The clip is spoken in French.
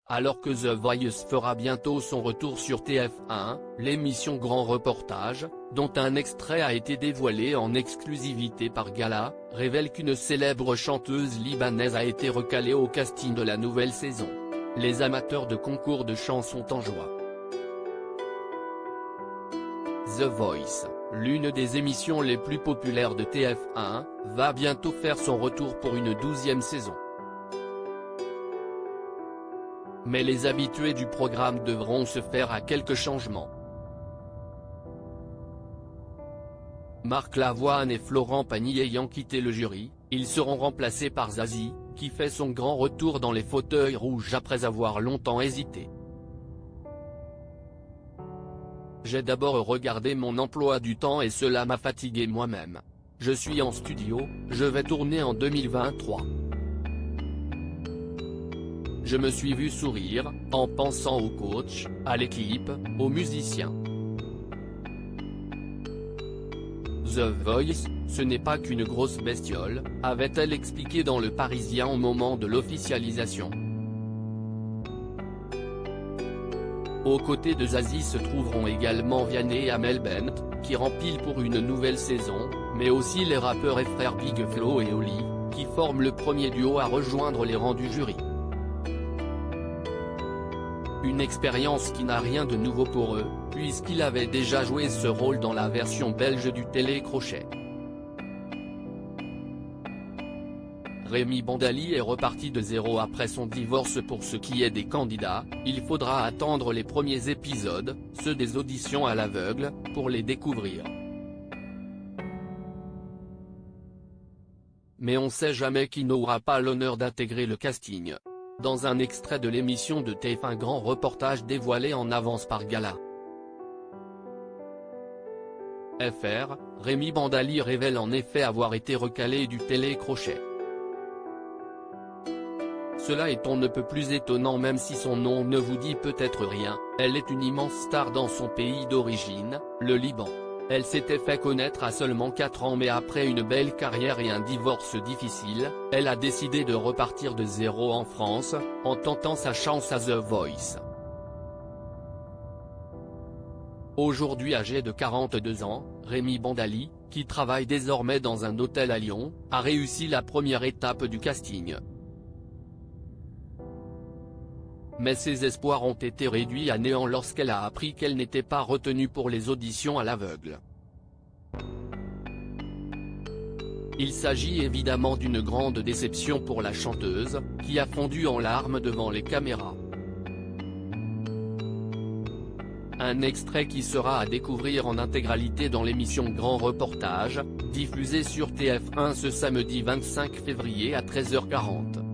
Alors que The Voice fera bientôt son retour sur TF1, l'émission Grand Reportage, dont un extrait a été dévoilé en exclusivité par Gala, révèle qu'une célèbre chanteuse libanaise a été recalée au casting de la nouvelle saison. Les amateurs de concours de chant sont en joie. The Voice, l'une des émissions les plus populaires de TF1, va bientôt faire son retour pour une 12e saison. Mais les habitués du programme devront se faire à quelques changements. Marc Lavoine et Florent Pagny ayant quitté le jury, ils seront remplacés par Zazie, qui fait son grand retour dans les fauteuils rouges après avoir longtemps hésité. J'ai d'abord regardé mon emploi du temps et cela m'a fatigué moi-même. Je suis en studio, je vais tourner en 2023. Je me suis vu sourire, en pensant au coach, à l'équipe, aux musiciens. The Voice, ce n'est pas qu'une grosse bestiole, avait-elle expliqué dans Le Parisien au moment de l'officialisation. Aux côtés de Zazie se trouveront également Vianney et Amel Bent, qui rempilent pour une nouvelle saison, mais aussi les rappeurs et frères Big Flo et Oli, qui forment le premier duo à rejoindre les rangs du jury. Une expérience qui n'a rien de nouveau pour eux, puisqu'il avait déjà joué ce rôle dans la version belge du télécrochet. Rémi Bandali est reparti de zéro après son divorce. Pour ce qui est des candidats, il faudra attendre les premiers épisodes, ceux des auditions à l'aveugle, pour les découvrir. Mais on sait jamais qui n'aura pas l'honneur d'intégrer le casting. Dans un extrait de l'émission de TF1 Grand Reportage dévoilé en avance par Gala. FR, Rémi Bandali révèle en effet avoir été recalé du télécrochet. Cela est on ne peut plus étonnant même si son nom ne vous dit peut-être rien, elle est une immense star dans son pays d'origine, le Liban. Elle s'était fait connaître à seulement 4 ans mais après une belle carrière et un divorce difficile, elle a décidé de repartir de zéro en France, en tentant sa chance à The Voice. Aujourd'hui âgé de 42 ans, Rémi Bandali, qui travaille désormais dans un hôtel à Lyon, a réussi la première étape du casting. Mais ses espoirs ont été réduits à néant lorsqu'elle a appris qu'elle n'était pas retenue pour les auditions à l'aveugle. Il s'agit évidemment d'une grande déception pour la chanteuse, qui a fondu en larmes devant les caméras. Un extrait qui sera à découvrir en intégralité dans l'émission Grand Reportage, diffusée sur TF1 ce samedi 25 février à 13h40.